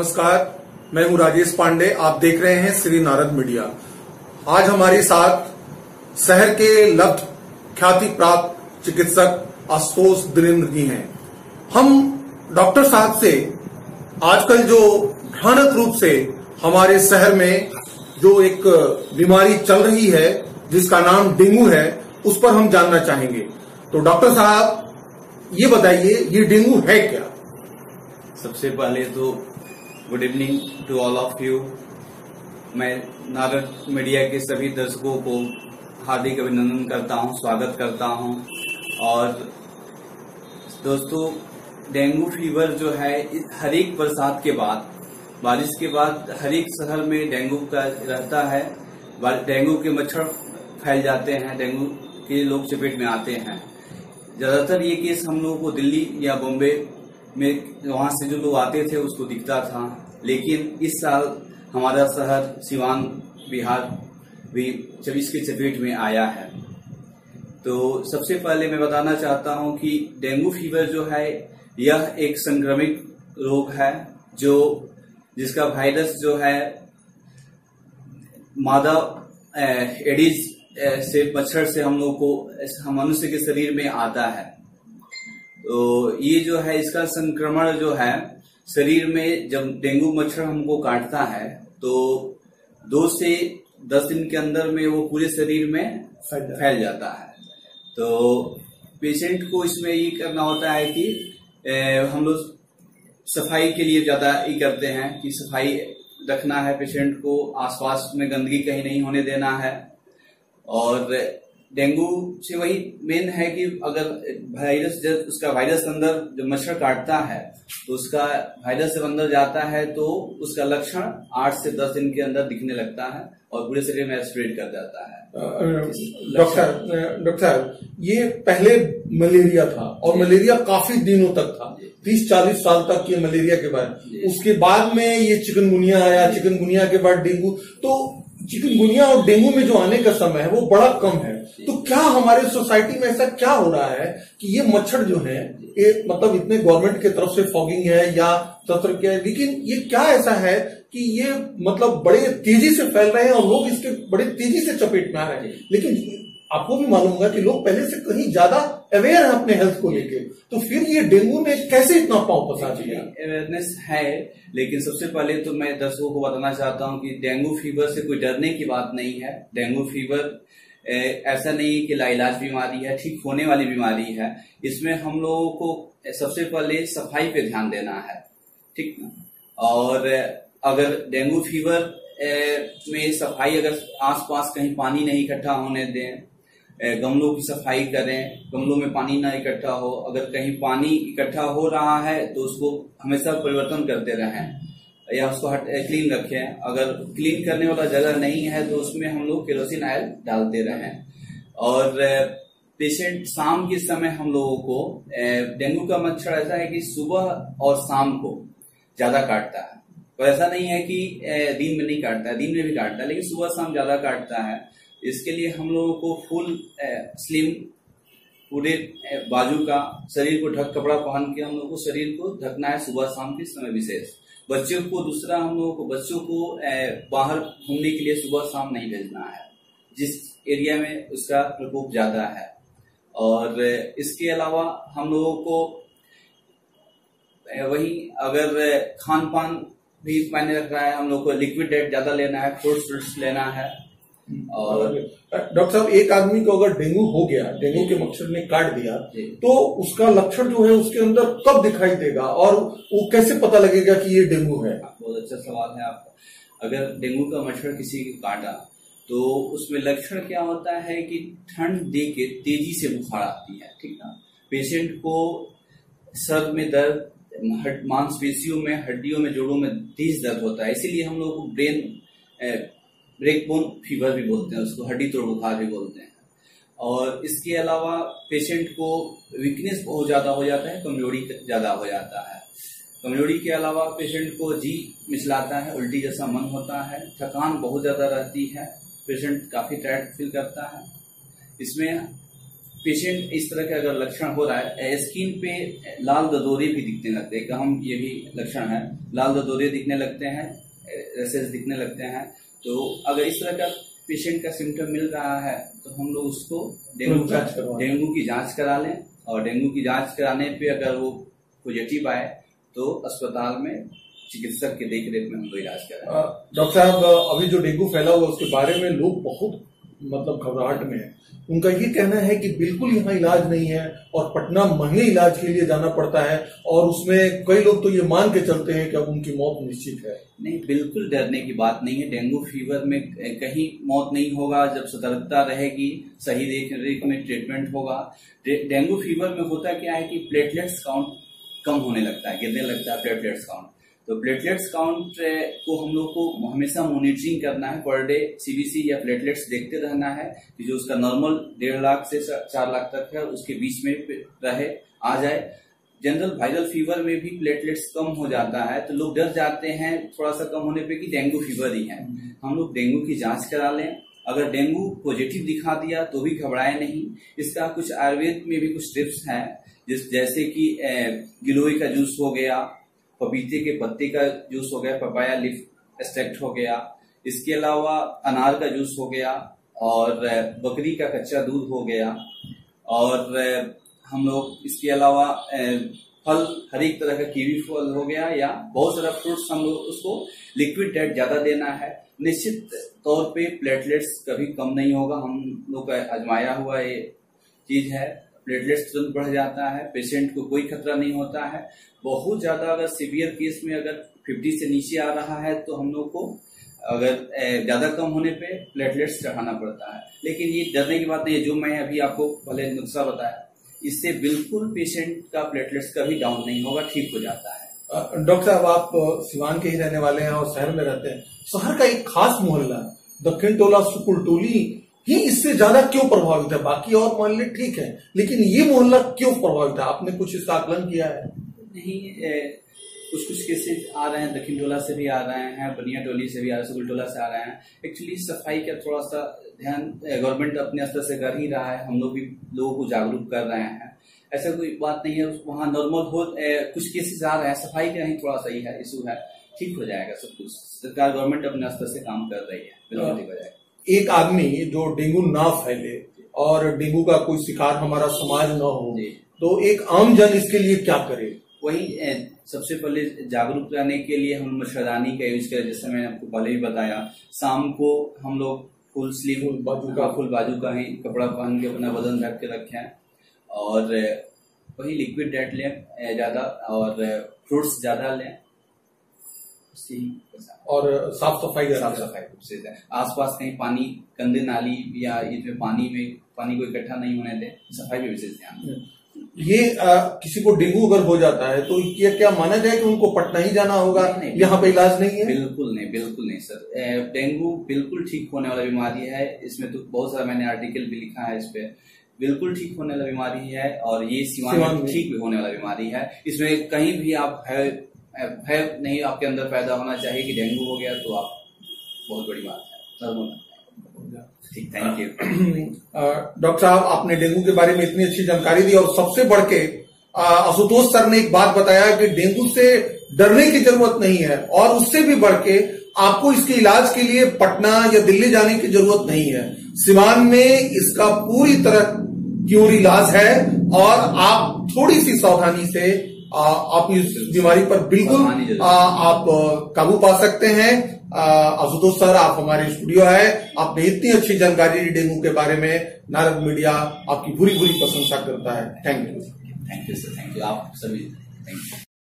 नमस्कार, मैं हूं राजेश पांडे। आप देख रहे हैं श्री नारद मीडिया। आज हमारे साथ शहर के लब्ध ख्याति प्राप्त चिकित्सक आशुतोष दिनेंद्र जी हैं। हम डॉक्टर साहब से आजकल जो भयानक रूप से हमारे शहर में जो एक बीमारी चल रही है जिसका नाम डेंगू है, उस पर हम जानना चाहेंगे। तो डॉक्टर साहब ये बताइए, ये डेंगू है क्या? सबसे पहले तो good evening to all of you. मैं नारद मीडिया के सभी दर्शकों को हार्दिक अभिनंदन करता हूं, स्वागत करता हूं। और दोस्तों, डेंगू फीवर जो है हर एक बरसात के बाद, बारिश के बाद हर एक शहर में डेंगू का रहता है। डेंगू के मच्छर फैल जाते हैं, डेंगू के लोग चपेट में आते हैं। ज्यादातर ये केस हम लोगों को दिल्ली या बॉम्बे में वहां से जो लोग आते थे उसको दिखता था, लेकिन इस साल हमारा शहर सिवान बिहार भी 24 के चपेट में आया है। तो सबसे पहले मैं बताना चाहता हूं कि डेंगू फीवर जो है यह एक संक्रमित रोग है जिसका वायरस जो है मादा एडिस से मच्छर से हम लोग को मनुष्य के शरीर में आता है। तो ये जो है इसका संक्रमण जो है शरीर में, जब डेंगू मच्छर हमको काटता है तो 2 से 10 दिन के अंदर में वो पूरे शरीर में फैल जाता है। तो पेशेंट को इसमें ये करना होता है कि हम लोग सफाई के लिए ज्यादा ये करते हैं कि सफाई रखना है, पेशेंट को आसपास में गंदगी कहीं नहीं होने देना है। और डेंगू से वही मेन है कि अगर वायरस, जब उसका वायरस अंदर जब मच्छर काटता है तो उसका वायरस जब अंदर जाता है तो उसका लक्षण 8 से 10 दिन के अंदर दिखने लगता है और पूरे शरीर में स्प्रेड कर जाता है। डॉक्टर, ये पहले मलेरिया था और मलेरिया काफी दिनों तक था, 30-40 साल तक ये मलेरिया के बाद, उसके बाद में ये चिकनगुनिया आया, चिकनगुनिया के बाद डेंगू। तो चिकनगुनिया और डेंगू में जो आने का समय है वो बड़ा कम है। तो क्या हमारे सोसाइटी में ऐसा क्या हो रहा है कि ये मच्छर जो है, ये मतलब इतने गवर्नमेंट की तरफ से फॉगिंग है या तंत्र क्या है, लेकिन ये क्या ऐसा है कि ये मतलब बड़े तेजी से फैल रहे हैं और लोग इसके बड़े तेजी से चपेट में आ रहे हैं। लेकिन आपको भी मालूम होगा कि लोग पहले से कहीं ज्यादा अवेयर है अपने हेल्थ को लेके, तो फिर ये डेंगू में कैसे इतना पांव पसार दिया? अवेयरनेस है, लेकिन सबसे पहले तो मैं दर्शकों को बताना चाहता हूं कि डेंगू फीवर से कोई डरने की बात नहीं है। डेंगू फीवर ऐसा नहीं कि लाइलाज बीमारी है, ठीक होने वाली बीमारी है। इसमें हम लोगों को सबसे पहले सफाई पे ध्यान देना है, ठीक ना। और अगर डेंगू फीवर में सफाई, अगर आसपास कहीं पानी नहीं इकट्ठा होने दें, गमलों की सफाई करें, गमलों में पानी ना इकट्ठा हो। अगर कहीं पानी इकट्ठा हो रहा है तो उसको हमेशा परिवर्तन करते रहें या उसको क्लीन रखें। अगर क्लीन करने वाला जगह नहीं है तो उसमें हम लोग केरोसिन ऑयल डालते रहें। और पेशेंट शाम के समय हम लोगों को, डेंगू का मच्छर ऐसा है कि सुबह और शाम को ज्यादा काटता है, तो ऐसा नहीं है कि दिन में नहीं काटता है, दिन में भी काटता है, लेकिन सुबह शाम ज्यादा काटता है। इसके लिए हम लोगों को फुल स्लिम पूरे बाजू का शरीर को कपड़ा पहन के हम लोग को शरीर को ढकना है सुबह शाम के समय विशेष। बच्चों को दूसरा, हम लोगों को बच्चों को बाहर घूमने के लिए सुबह शाम नहीं भेजना है जिस एरिया में उसका प्रकोप ज्यादा है। और इसके अलावा हम लोगों को वही, अगर खान पान भी मायने रख रहा है, हम लोग को लिक्विड डाइट ज्यादा लेना है, फ्रूट्स लेना है। और डॉक्टर साहब, एक आदमी को अगर डेंगू हो गया, डेंगू के मच्छर ने काट दिया, तो उसका लक्षण जो है उसके अंदर कब दिखाई देगा और वो कैसे पता लगेगा कि ये डेंगू है? बहुत अच्छा सवाल है आपका। अगर डेंगू का मच्छर किसी को काटा तो उसमें लक्षण क्या होता है कि ठंड दे के तेजी से बुखार आती है, ठीक ना। पेशेंट को सर में दर्द, मांसपेशियों में, हड्डियों में, जोड़ों में तेज दर्द होता है। इसीलिए हम लोग को ब्रेकबोन फीवर भी बोलते हैं, उसको हड्डी तोड़ बुखार भी बोलते हैं। और इसके अलावा पेशेंट को वीकनेस बहुत ज्यादा हो जाता है, कमजोरी ज्यादा हो जाता है। कमजोरी के अलावा पेशेंट को जी मिचलाता है, उल्टी जैसा मन होता है, थकान बहुत ज्यादा रहती है, पेशेंट काफी टायर्ड फील करता है। इसमें पेशेंट इस तरह का अगर लक्षण हो रहा है, स्किन पे लाल ददोरे भी दिखने लगते हैं, हम ये भी लक्षण है, लाल ददोरे दिखने लगते हैं, रेसेस दिखने लगते हैं, तो अगर इस तरह का पेशेंट का सिम्टम मिल रहा है तो हम लोग उसको डेंगू की जांच करा लें, और डेंगू की जांच कराने पे अगर वो पॉजिटिव आए तो अस्पताल में चिकित्सक के देखरेख में हमको इलाज कराएं। डॉक्टर साहब, अभी जो डेंगू फैला हुआ उसके बारे में लोग बहुत घबराहट में है। उनका ये कहना है कि बिल्कुल यहाँ इलाज नहीं है और पटना महंगे इलाज के लिए जाना पड़ता है, और उसमें कई लोग तो ये मान के चलते हैं कि अब उनकी मौत निश्चित है। नहीं, बिल्कुल डरने की बात नहीं है। डेंगू फीवर में कहीं मौत नहीं होगा जब सतर्कता रहेगी, सही देखरेख में ट्रीटमेंट होगा। डेंगू फीवर में होता क्या है कि प्लेटलेट्स काउंट कम होने लगता है, गिरने लगता है प्लेटलेट्स काउंट। तो प्लेटलेट्स काउंट को हम लोग को हमेशा मॉनिटरिंग करना है, पर डे सीबीसी या प्लेटलेट्स देखते रहना है कि जो उसका नॉर्मल 1.5 लाख से 4 लाख तक है उसके बीच में रहे, आ जाए। जनरल वायरल फीवर में भी प्लेटलेट्स कम हो जाता है तो लोग डर जाते हैं थोड़ा सा कम होने पे कि डेंगू फीवर ही है। हम लोग डेंगू की जांच करा लें, अगर डेंगू पॉजिटिव दिखा दिया तो भी घबराए नहीं। इसका कुछ आयुर्वेद में भी कुछ टिप्स हैं, जैसे कि गिलोय का जूस हो गया, पपीते के पत्ते का जूस हो गया, पपाया लीफ एक्सट्रैक्ट हो गया, इसके अलावा अनार का जूस हो गया, और बकरी का कच्चा दूध हो गया, और हम लोग इसके अलावा फल हर एक तरह का कीवी फल हो गया, या बहुत सारा फ्रूट्स हम लोग उसको लिक्विड डाइट ज्यादा देना है। निश्चित तौर पे प्लेटलेट्स कभी कम नहीं होगा, हम लोग का आजमाया हुआ ये चीज है। प्लेटलेट्स तुरंत बढ़ जाता है, पेशेंट को कोई खतरा नहीं होता है। बहुत ज्यादा अगर सीवियर केस में अगर 50 से नीचे आ रहा है तो हम लोग को अगर ज्यादा कम होने पे प्लेटलेट्स चढ़ाना पड़ता है। लेकिन ये डरने की बात नहीं है, जो मैं अभी आपको पहले नुस्खा बताया इससे बिल्कुल पेशेंट का प्लेटलेट्स कभी डाउन नहीं होगा, ठीक हो जाता है। डॉक्टर साहब, आप सिवान के ही रहने वाले हैं और शहर में रहते हैं। शहर का एक खास मोहल्ला दक्षिण टोला सुकुल टोली ही इससे ज्यादा क्यों प्रभावित है? बाकी और मोहल्ले ठीक है, लेकिन ये मोहल्ला क्यों प्रभावित है? आपने कुछ इसका आकलन किया है? नहीं, कुछ केसेस आ रहे हैं, दक्षिण टोला से भी आ रहे हैं, बनिया टोली से भी आ रहे हैं, सुकुल टोला से आ रहे हैं। एक्चुअली सफाई का थोड़ा सा ध्यान गवर्नमेंट अपने स्तर से कर ही रहा है, हम लोग भी लोगों को जागरूक कर रहे हैं। ऐसा कोई बात नहीं है, वहाँ नॉर्मल हो कुछ केसेस आ रहे हैं, सफाई का ही थोड़ा सा ही है इशू है, ठीक हो जाएगा सब कुछ। सरकार गवर्नमेंट अपने स्तर से काम कर रही है, बिल्कुल ठीक हो जाएगा। एक आदमी जो डेंगू ना फैले और डेंगू का कोई शिकार हमारा समाज न हो, तो एक आम जन इसके लिए क्या करे? वही सबसे पहले जागरूक रहने के लिए हम मच्छरदानी का यूज करें, जैसे मैंने आपको पहले ही बताया। शाम को हम लोग फुल स्लीव फुल बाजू का ही कपड़ा पहन के अपना बदन ढक के रखें, और वही लिक्विड डाइट लें ज्यादा, और फ्रूट्स ज्यादा लें, और साफ सफाई से आसपास कहीं पानी, गंदे नाली या इसमें पानी को इकट्ठा नहीं होने दें, सफाई पे विशेष ध्यान दें। ये किसी को डेंगू अगर हो जाता है तो ये क्या माना जाए कि उनको पटना ही जाना होगा? यहाँ पे इलाज नहीं है? बिल्कुल नहीं सर, डेंगू बिल्कुल ठीक होने वाला बीमारी है। इसमें तो बहुत सारा मैंने आर्टिकल भी लिखा है, इस पे बिल्कुल ठीक होने वाला बीमारी है, और ये सिवान में ठीक होने वाला बीमारी है। इसमें कहीं भी आप भय नहीं आपके अंदर पैदा होना चाहिए कि डेंगू हो गया तो आप बहुत बड़ी बात है। ठीक, थैंक यू। डॉक्टर साहब, आपने डेंगू के बारे में इतनी अच्छी जानकारी दी, और सबसे बढ़ के आशुतोष सर ने एक बात बताया कि डेंगू से डरने की जरूरत नहीं है, और उससे भी बढ़ के आपको इसके इलाज के लिए पटना या दिल्ली जाने की जरूरत नहीं है। सिवान में इसका पूरी तरह क्योर इलाज है, और आप थोड़ी सी सावधानी से आप इस बीमारी पर बिल्कुल आप काबू पा सकते हैं। आशुतोष सर, आप हमारे स्टूडियो है, आपने इतनी अच्छी जानकारी दी डेंगू के बारे में। नारद मीडिया आपकी पूरी प्रशंसा करता है। Thank you sir, thank you आप सभी, थैंक यू।